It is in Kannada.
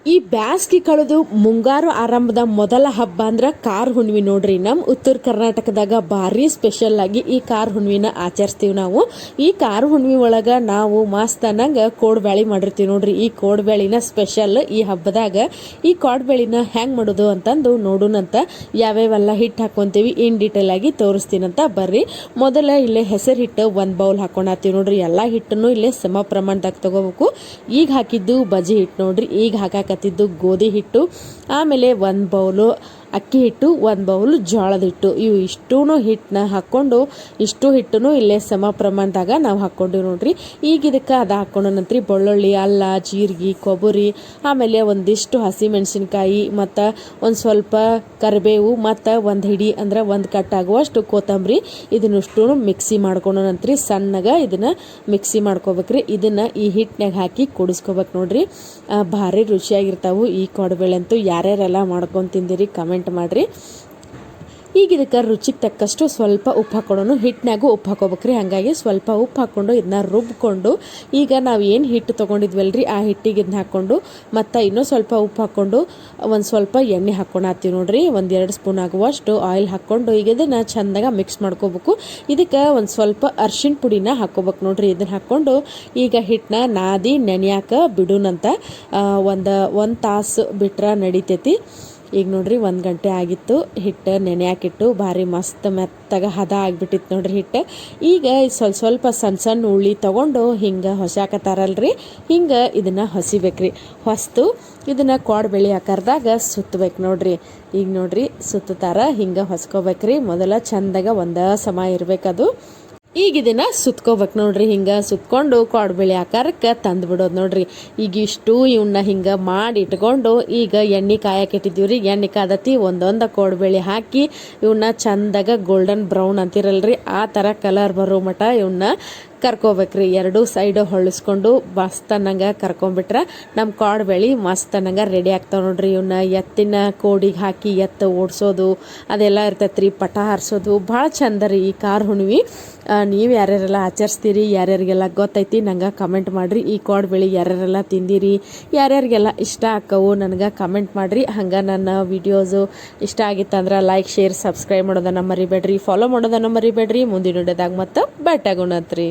ಈ ಬ್ಯಾಸ್ಗಿ ಕಳೆದು ಮುಂಗಾರು ಆರಂಭದ ಮೊದಲ ಹಬ್ಬ ಅಂದ್ರೆ ಕಾರ್ ಹುಣ್ಣಿಮೆ ನೋಡ್ರಿ. ನಮ್ಮ ಉತ್ತರ ಕರ್ನಾಟಕದಾಗ ಭಾರಿ ಸ್ಪೆಷಲ್ ಆಗಿ ಈ ಕಾರ್ ಹುಣ್ಣಿಮೆನ ಆಚರಿಸ್ತೀವಿ ನಾವು. ಈ ಕಾರ್ ಹುಣ್ಣಿಮೆ ಒಳಗ ನಾವು ಮಸ್ತ್ ಅನ್ನಂಗ ಕೋಡ್ಬ್ಯಾಳಿ ಮಾಡಿರ್ತೀವಿ ನೋಡ್ರಿ. ಈ ಕೋಡ್ಬ್ಯಾಳಿನ ಸ್ಪೆಷಲ್ ಈ ಹಬ್ಬದಾಗ. ಈ ಕೋಡ್ಬ್ಯಾಳಿನ ಹೆಂಗ್ ಮಾಡೋದು ಅಂತಂದು ನೋಡೋಣಂತ. ಯಾವ್ಯಾವೆಲ್ಲ ಹಿಟ್ಟು ಹಾಕೊಂತೀವಿ ಇನ್ ಡೀಟೇಲ್ ಆಗಿ ತೋರಿಸ್ತೀನಂತ ಬರ್ರಿ. ಮೊದಲ ಇಲ್ಲೇ ಹೆಸರು ಹಿಟ್ಟು ಒಂದು ಬೌಲ್ ಹಾಕೊಂಡಾತೀವಿ ನೋಡ್ರಿ. ಎಲ್ಲಾ ಹಿಟ್ಟನ್ನು ಇಲ್ಲೇ ಸಮ ಪ್ರಮಾಣದಾಗ ತಗೋಬೇಕು. ಈಗ ಹಾಕಿದ್ದು ಬಜಿ ಹಿಟ್ಟು ನೋಡ್ರಿ. ಈಗ ಹಾಕಾಕತ್ತಿದ್ದು ಗೋಧಿ ಹಿಟ್ಟು, ಆಮೇಲೆ ಒಂದು ಬೌಲು ಅಕ್ಕಿ ಹಿಟ್ಟು, ಒಂದು ಬೌಲ್ ಜೋಳದ ಹಿಟ್ಟು. ಇವು ಇಷ್ಟೂ ಹಿಟ್ಟನ್ನ ಹಾಕ್ಕೊಂಡು ಇಷ್ಟು ಹಿಟ್ಟನ್ನು ಇಲ್ಲೇ ಸಮ ಪ್ರಮಾಣದಾಗ ನಾವು ಹಾಕ್ಕೊಂಡಿವಿ ನೋಡ್ರಿ. ಈಗ ಇದಕ್ಕೆ ಅದು ಹಾಕ್ಕೊಂಡು ನಂತರ ಬೆಳ್ಳುಳ್ಳಿ, ಅಲ್ಲ, ಜೀರಿಗೆ, ಕೊಬ್ಬರಿ, ಆಮೇಲೆ ಒಂದಿಷ್ಟು ಹಸಿಮೆಣಸಿನ್ಕಾಯಿ ಮತ್ತು ಒಂದು ಸ್ವಲ್ಪ ಕರಿಬೇವು ಮತ್ತು ಒಂದು ಹಿಡಿ ಅಂದ್ರೆ ಒಂದು ಕಟ್ಟಾಗುವಷ್ಟು ಕೊತ್ತಂಬರಿ, ಇದನ್ನಷ್ಟು ಮಿಕ್ಸಿ ಮಾಡ್ಕೊಂಡು ನಂತರ ಸಣ್ಣಗೆ ಇದನ್ನು ಮಿಕ್ಸಿ ಮಾಡ್ಕೋಬೇಕ್ರಿ. ಇದನ್ನು ಈ ಹಿಟ್ಟಿನಾಗ ಹಾಕಿ ಕುಡಿಸ್ಕೋಬೇಕು ನೋಡ್ರಿ. ಭಾರಿ ರುಚಿಯಾಗಿರ್ತಾವೆ ಈ ಕೋಡ್ಬೇಳೆ ಅಂತೂ. ಯಾರ್ಯಾರೆಲ್ಲ ಮಾಡ್ಕೊಂಡು ತಿಂದಿರಿ ಕಮೆಂಟ್ ಮಾಡ್ರಿ. ಈಗ ಇದಕ್ಕೆ ರುಚಿಗೆ ತಕ್ಕಷ್ಟು ಸ್ವಲ್ಪ ಉಪ್ಪು ಹಾಕೊಳ್ಳೋಣ. ಹಿಟ್ಟಿನಾಗೂ ಉಪ್ಪು ಹಾಕೋಬೇಕ್ರಿ. ಹಾಗಾಗಿ ಸ್ವಲ್ಪ ಉಪ್ಪು ಹಾಕ್ಕೊಂಡು ಇದನ್ನ ರುಬ್ಕೊಂಡು, ಈಗ ನಾವು ಏನು ಹಿಟ್ಟು ತೊಗೊಂಡಿದ್ವಲ್ರಿ ಆ ಹಿಟ್ಟಿಗೆ ಇದನ್ನ ಹಾಕ್ಕೊಂಡು ಮತ್ತು ಇನ್ನೂ ಸ್ವಲ್ಪ ಉಪ್ಪು ಹಾಕ್ಕೊಂಡು ಒಂದು ಸ್ವಲ್ಪ ಎಣ್ಣೆ ಹಾಕ್ಕೊಂಡು ನೋಡ್ರಿ. 1-2 ಸ್ಪೂನ್ ಆಗುವಷ್ಟು ಆಯಿಲ್ ಹಾಕ್ಕೊಂಡು ಈಗ ಇದನ್ನು ಚೆಂದಾಗ ಮಿಕ್ಸ್ ಮಾಡ್ಕೋಬೇಕು. ಇದಕ್ಕೆ ಒಂದು ಸ್ವಲ್ಪ ಅರ್ಶಿಣ ಪುಡಿನ ಹಾಕ್ಕೋಬೇಕು ನೋಡ್ರಿ. ಇದನ್ನು ಹಾಕ್ಕೊಂಡು ಈಗ ಹಿಟ್ಟನ್ನ ನಾದಿ ನೆನೆಯಾಕ ಬಿಡೋಣಂತ. ಒಂದು ತಾಸು ಬಿಟ್ರೆ ನಡಿತೈತಿ. ಈಗ ನೋಡ್ರಿ 1 ಗಂಟೆ ಆಗಿತ್ತು ಹಿಟ್ಟು ನೆನೆಯಾಕಿಟ್ಟು. ಭಾರಿ ಮಸ್ತ್ ಮೆತ್ತಗೆ ಹದ ಆಗಿಬಿಟ್ಟಿತ್ತು ನೋಡ್ರಿ ಹಿಟ್ಟು. ಈಗ ಸ್ವಲ್ಪ ಸಣ್ಣ ಉಳ್ಳಿ ತೊಗೊಂಡು ಹಿಂಗೆ ಹೊಸಾಕತ್ತಾರಲ್ರಿ, ಹಿಂಗೆ ಇದನ್ನು ಹೊಸಿಬೇಕ್ರಿ. ಹೊಸ್ತು ಇದನ್ನು ಕೋಡ್ಬೇಳೆ ಆಕಾರದಾಗ ಸುತ್ತಬೇಕು ನೋಡ್ರಿ. ಈಗ ನೋಡ್ರಿ ಸುತ್ತಾರ ಹಿಂಗೆ ಹೊಸ್ಕೋಬೇಕ್ರಿ. ಮೊದಲ ಚಂದಾಗ ಒಂದೇ ಸಮ ಇರಬೇಕದು. ಈಗ ಇದನ್ನು ಸುತ್ಕೋಬೇಕು ನೋಡ್ರಿ. ಹಿಂಗೆ ಸುತ್ಕೊಂಡು ಕೋಡ್ಬೇಳೆ ಆಕಾರಕ್ಕೆ ತಂದು ಬಿಡೋದು ನೋಡ್ರಿ. ಈಗ ಇಷ್ಟು ಇವನ್ನ ಹಿಂಗೆ ಮಾಡಿ ಇಟ್ಕೊಂಡು ಈಗ ಎಣ್ಣೆ ಕಾಯಕ್ಕೆ ಇಟ್ಟಿದ್ದೀವ್ರಿ. ಎಣ್ಣೆ ಕಾದತಿ ಒಂದೊಂದು ಕೋಡ್ಬೇಳೆ ಹಾಕಿ ಇವನ್ನ ಚಂದಾಗ ಗೋಲ್ಡನ್ ಬ್ರೌನ್ ಅಂತಿರಲ್ರಿ ಆ ಥರ ಕಲರ್ ಬರೋ ಮಟ ಇವನ್ನ ಕರ್ಕೋಬೇಕ್ರಿ. 2 ಸೈಡು ಹೊಳಿಸ್ಕೊಂಡು ಮಸ್ತ್ ಅನ್ನಂಗೆ ಕರ್ಕೊಂಬಿಟ್ರೆ ನಮ್ಮ ಕೋಡ್ಬೇಳೆ ಮಸ್ತ್ ಅನ್ನಂಗೆ ರೆಡಿ ಆಗ್ತಾವೆ ನೋಡ್ರಿ. ಇವನ್ನ ಎತ್ತಿನ ಕೋಡಿಗೆ ಹಾಕಿ ಎತ್ತು ಓಡಿಸೋದು ಅದೆಲ್ಲ ಇರ್ತೈತ್ರಿ. ಪಟ ಹಾರಿಸೋದು ಭಾಳ ಚಂದ ರೀ ಈ ಕಾರ್ ಹುಣ್ಣಿಮೆ. ನೀವು ಯಾರ್ಯಾರೆಲ್ಲ ಆಚರಿಸ್ತೀರಿ, ಯಾರ್ಯಾರಿಗೆಲ್ಲ ಗೊತ್ತೈತಿ ನಂಗೆ ಕಮೆಂಟ್ ಮಾಡಿರಿ. ಈ ಕೋಡ್ಬೇಳೆ ಯಾರ್ಯಾರೆಲ್ಲ ತಿಂದಿರಿ, ಯಾರ್ಯಾರಿಗೆಲ್ಲ ಇಷ್ಟ ಆಕ್ಕವು ನನಗೆ ಕಮೆಂಟ್ ಮಾಡಿರಿ. ಹಂಗೆ ನನ್ನ ವಿಡಿಯೋಸು ಇಷ್ಟ ಆಗಿತ್ತಂದ್ರೆ ಲೈಕ್, ಶೇರ್, ಸಬ್ಸ್ಕ್ರೈಬ್ ಮಾಡೋದನ್ನು ಮರಿಬೇಡ್ರಿ. ಫಾಲೋ ಮಾಡೋದನ್ನು ಮರಿಬೇಡ್ರಿ. ಮುಂದಿನ ವಿಡಿಯೋದಾಗ ಮತ್ತೆ ಭೇಟಿಯಾಗೋಣಂತ್ರಿ.